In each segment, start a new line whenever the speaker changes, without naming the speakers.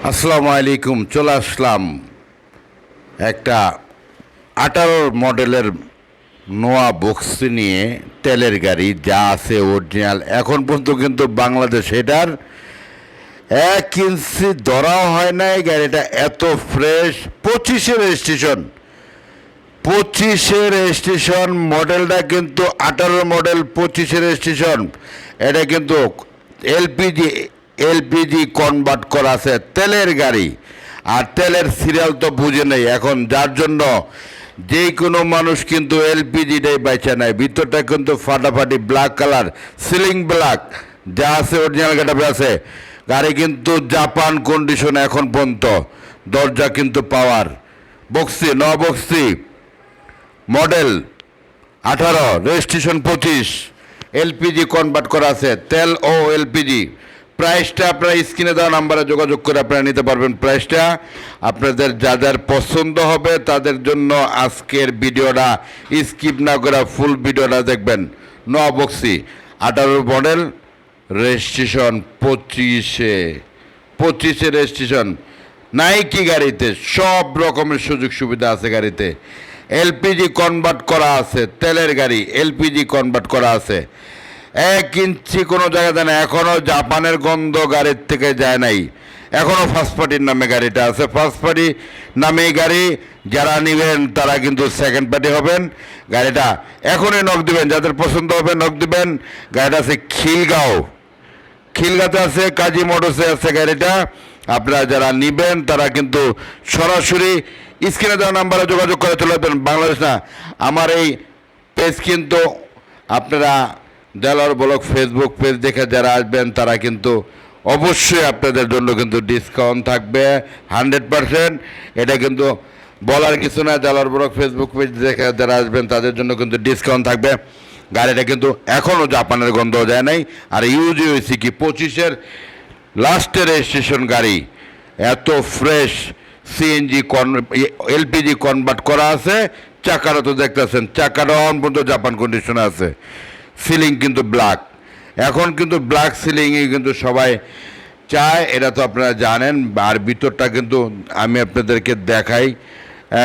আসসালামু আলাইকুম। চলে আসলাম একটা 18 মডেলের নোয়া বক্সি নিয়ে। তেলের গাড়ি যা আছে অরিজিনাল, এখন পর্যন্ত কিন্তু বাংলাদেশ এটার 1 ইঞ্চি ধরাও হয় নাই। গাড়িটা এত ফ্রেশ, 25-এর রেজিস্ট্রেশন মডেলটা কিন্তু 18 মডেল, 25-এর রেজিস্ট্রেশন। এটা কিন্তু এলপিজি এলপিজি কনভার্ট করা আছে, তেলের গাড়ি। আর তেলের সিরিয়াল তো বুঝে নেই এখন, যার জন্য যে কোনো মানুষ কিন্তু এলপিজিটাই বাইচা নেয়। ভিতরটা কিন্তু ফাটাফাটি ব্ল্যাক কালার, সিলিং ব্ল্যাক যা আছে অরিজিনাল গেটআপে আছে। গাড়ি কিন্তু জাপান কন্ডিশন এখন পর্যন্ত, দরজা কিন্তু power. Boxy boxy model 18, registration 25, LPG convert করা আছে, তেল ও এলপিজি। প্রাইসটা আপনারা স্ক্রিনে দেওয়া নাম্বারে যোগাযোগ করে আপনারা নিতে পারবেন। প্রাইসটা আপনাদের যাদের পছন্দ হবে তাদের জন্য আজকের ভিডিওটা স্কিপ না করে ফুল ভিডিওটা দেখবেন। বক্সি 18 মডেল, রেজিস্ট্রেশন 25-এ রেজিস্ট্রেশন। নাইকি গাড়িতে সব রকমের সুযোগ সুবিধা আছে। গাড়িতে এলপিজি কনভার্ট করা আছে, তেলের গাড়ি এলপিজি কনভার্ট করা আছে। 1 ইঞ্চি কোনো জায়গাতে না, এখনও জাপানের গন্ধ গাড়ির থেকে যায় নাই। এখনও ফার্স্ট পার্টির নামে গাড়িটা আছে। ফার্স্ট পার্টি নামে গাড়ি যারা নেবেন তারা কিন্তু সেকেন্ড পার্টি হবেন। গাড়িটা এখনই নক দিবেন, যাদের পছন্দ হবে নক দিবেন। গাড়িটা আছে খিলগাতে আছে, কাজী মোটরসে আছে গাড়িটা। আপনারা যারা নেবেন তারা কিন্তু সরাসরি স্ক্রিনে দেওয়া নাম্বারে যোগাযোগ করে চলে আসবেন। বাংলাদেশ না, আমার এই পেজ কিন্তু আপনারা দেলোয়ার ব্লগ ফেসবুক পেজ দেখে যারা আসবেন তারা কিন্তু অবশ্যই আপনাদের জন্য কিন্তু ডিসকাউন্ট থাকবে 100%। এটা কিন্তু বলার কিছু না, দেলোয়ার ব্লগ ফেসবুক পেজ দেখে যারা আসবেন তাদের জন্য কিন্তু ডিসকাউন্ট থাকবে। গাড়িটা কিন্তু এখনও জাপানের গন্ধ যায় নাই। আর ইউজি হয়েছে কি 25-এর লাস্টের রেজিস্ট্রেশন গাড়ি, এত ফ্রেশ। সিএনজি এলপিজি কনভার্ট করা আছে। চাকাটা তো দেখতেছেন, চাকাটা অন পর্যন্ত জাপান কন্ডিশনে আছে। সিলিং কিন্তু ব্ল্যাক, এখন কিন্তু ব্ল্যাক সিলিংয়ে কিন্তু সবাই চায়, এটা তো আপনারা জানেন। আর ভিতরটা কিন্তু আমি আপনাদেরকে দেখাই,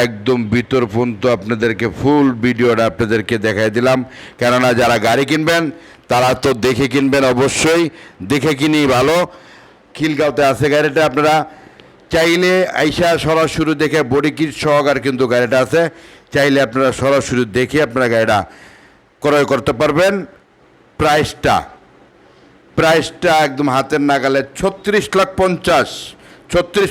একদম ভিতর পর্যন্ত আপনাদেরকে ফুল ভিডিওটা আপনাদেরকে দেখাই দিলাম। কেননা যারা গাড়ি কিনবেন তারা তো দেখে কিনবেন, অবশ্যই দেখে কিনি ভালো। খিলগাঁওতে আছে গাড়িটা, আপনারা চাইলে আইসা সরাসরি দেখে বডি কিট সহকার কিন্তু গাড়িটা আছে। চাইলে আপনারা সরাসরি দেখে আপনারা গাড়িটা ক্রয় করতে পারবেন। প্রাইসটা একদম হাতের নাগালে 36,50,000, 36